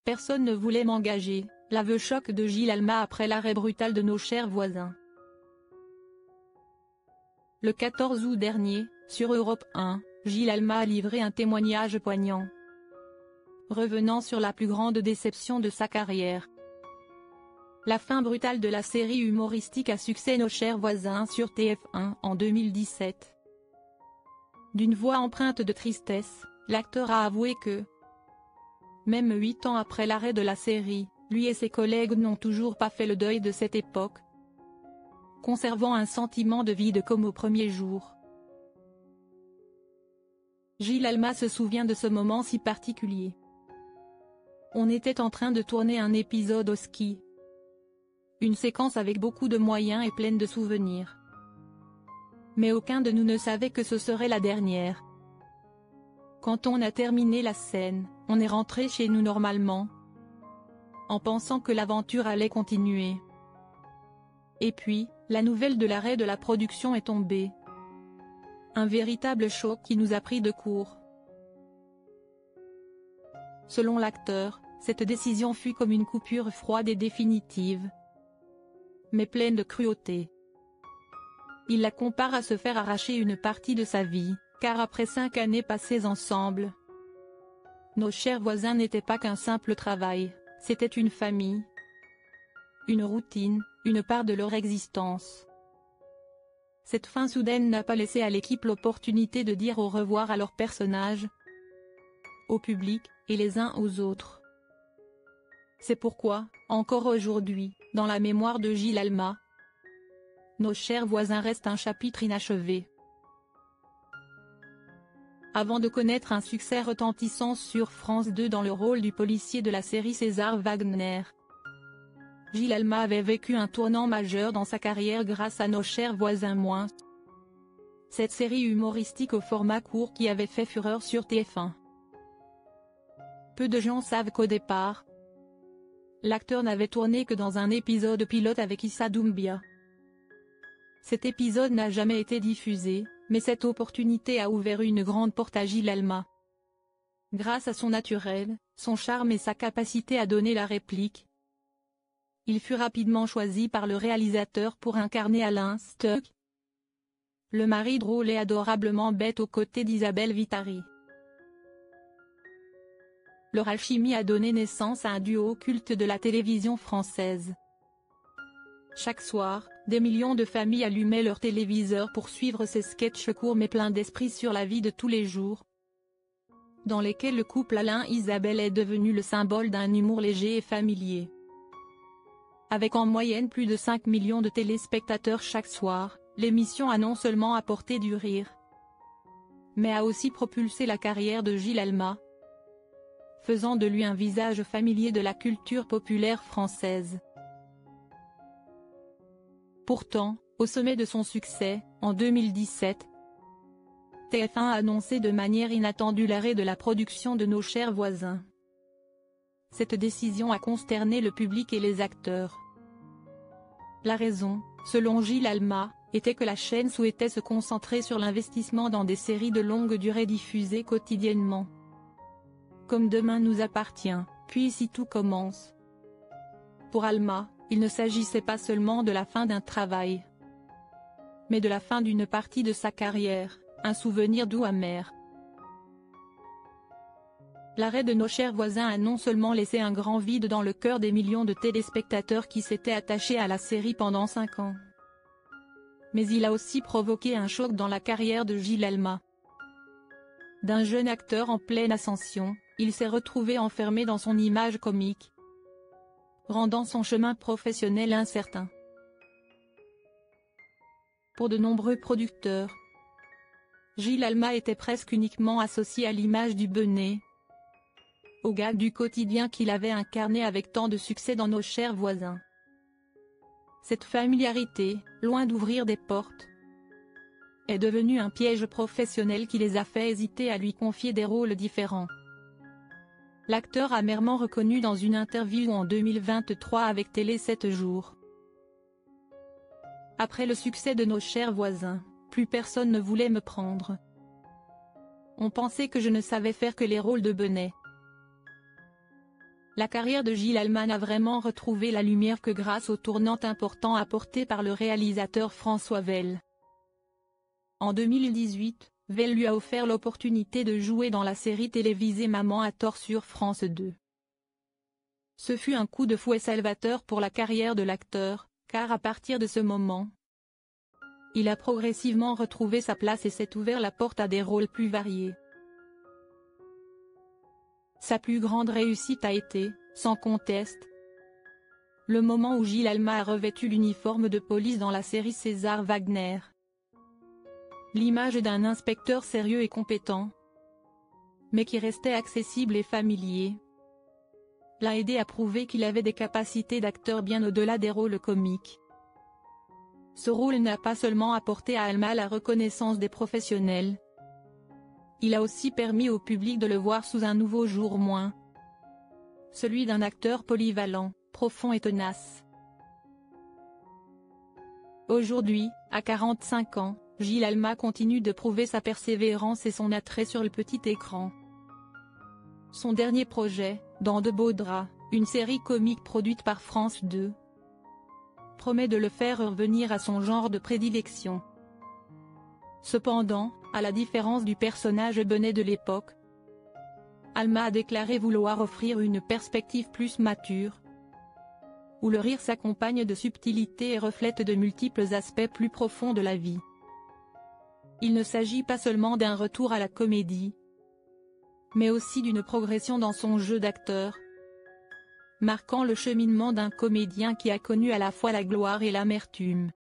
Personne ne voulait m'engager, l'aveu choc de Gilles Alma après l'arrêt brutal de Nos chers voisins. Le 14 août dernier, sur Europe 1, Gilles Alma a livré un témoignage poignant, revenant sur la plus grande déception de sa carrière. La fin brutale de la série humoristique à succès Nos chers voisins sur TF1 en 2017. D'une voix empreinte de tristesse, l'acteur a avoué que, même 8 ans après l'arrêt de la série, lui et ses collègues n'ont toujours pas fait le deuil de cette époque, conservant un sentiment de vide comme au premier jour. Gilles Alma se souvient de ce moment si particulier. On était en train de tourner un épisode au ski. Une séquence avec beaucoup de moyens et pleine de souvenirs. Mais aucun de nous ne savait que ce serait la dernière. Quand on a terminé la scène, on est rentré chez nous normalement, en pensant que l'aventure allait continuer. Et puis, la nouvelle de l'arrêt de la production est tombée. Un véritable choc qui nous a pris de court. Selon l'acteur, cette décision fut comme une coupure froide et définitive, mais pleine de cruauté. Il la compare à se faire arracher une partie de sa vie, car après 5 années passées ensemble, Nos chers voisins n'étaient pas qu'un simple travail, c'était une famille, une routine, une part de leur existence. Cette fin soudaine n'a pas laissé à l'équipe l'opportunité de dire au revoir à leurs personnages, au public, et les uns aux autres. C'est pourquoi, encore aujourd'hui, dans la mémoire de Gilles Alma, Nos chers voisins restent un chapitre inachevé. Avant de connaître un succès retentissant sur France 2 dans le rôle du policier de la série César Wagner, Gilles Alma avait vécu un tournant majeur dans sa carrière grâce à Nos chers voisins –. Cette série humoristique au format court qui avait fait fureur sur TF1. Peu de gens savent qu'au départ, l'acteur n'avait tourné que dans un épisode pilote avec Issa Doumbia. Cet épisode n'a jamais été diffusé, mais cette opportunité a ouvert une grande porte à Gilles Alma. Grâce à son naturel, son charme et sa capacité à donner la réplique, il fut rapidement choisi par le réalisateur pour incarner Alain Stuck, le mari drôle et adorablement bête aux côtés d'Isabelle Vitari. Leur alchimie a donné naissance à un duo culte de la télévision française. Chaque soir, des millions de familles allumaient leur téléviseur pour suivre ces sketchs courts mais pleins d'esprit sur la vie de tous les jours, dans lesquels le couple Alain-Isabelle est devenu le symbole d'un humour léger et familier. Avec en moyenne plus de 5 millions de téléspectateurs chaque soir, l'émission a non seulement apporté du rire, mais a aussi propulsé la carrière de Gilles Alma, faisant de lui un visage familier de la culture populaire française. Pourtant, au sommet de son succès, en 2017, TF1 a annoncé de manière inattendue l'arrêt de la production de Nos chers voisins. Cette décision a consterné le public et les acteurs. La raison, selon Gilles Alma, était que la chaîne souhaitait se concentrer sur l'investissement dans des séries de longue durée diffusées quotidiennement. Comme Demain nous appartient, puis Si tout commence. Pour Alma, il ne s'agissait pas seulement de la fin d'un travail, mais de la fin d'une partie de sa carrière, un souvenir doux amer. L'arrêt de Nos chers voisins a non seulement laissé un grand vide dans le cœur des millions de téléspectateurs qui s'étaient attachés à la série pendant 5 ans, mais il a aussi provoqué un choc dans la carrière de Gilles Alma. D'un jeune acteur en pleine ascension, il s'est retrouvé enfermé dans son image comique, rendant son chemin professionnel incertain. Pour de nombreux producteurs, Gilles Alma était presque uniquement associé à l'image du Benet, au gars du quotidien qu'il avait incarné avec tant de succès dans Nos chers voisins. Cette familiarité, loin d'ouvrir des portes, est devenue un piège professionnel qui les a fait hésiter à lui confier des rôles différents. L'acteur a amèrement reconnu dans une interview en 2023 avec Télé 7 jours. Après le succès de Nos chers voisins, plus personne ne voulait me prendre. On pensait que je ne savais faire que les rôles de Benet. La carrière de Gilles Alma n'a vraiment retrouvé la lumière que grâce au tournant important apporté par le réalisateur François Weil. En 2018, Weil lui a offert l'opportunité de jouer dans la série télévisée Maman a tort sur France 2. Ce fut un coup de fouet salvateur pour la carrière de l'acteur, car à partir de ce moment, il a progressivement retrouvé sa place et s'est ouvert la porte à des rôles plus variés. Sa plus grande réussite a été, sans conteste, le moment où Gilles Alma a revêtu l'uniforme de police dans la série César Wagner. L'image d'un inspecteur sérieux et compétent, mais qui restait accessible et familier, l'a aidé à prouver qu'il avait des capacités d'acteur bien au-delà des rôles comiques. Ce rôle n'a pas seulement apporté à Alma la reconnaissance des professionnels, il a aussi permis au public de le voir sous un nouveau jour, celui d'un acteur polyvalent, profond et tenace. Aujourd'hui, à 45 ans, Gilles Alma continue de prouver sa persévérance et son attrait sur le petit écran. Son dernier projet, Dans de beaux draps, une série comique produite par France 2, promet de le faire revenir à son genre de prédilection. Cependant, à la différence du personnage benêt de l'époque, Alma a déclaré vouloir offrir une perspective plus mature, où le rire s'accompagne de subtilité et reflète de multiples aspects plus profonds de la vie. Il ne s'agit pas seulement d'un retour à la comédie, mais aussi d'une progression dans son jeu d'acteur, marquant le cheminement d'un comédien qui a connu à la fois la gloire et l'amertume.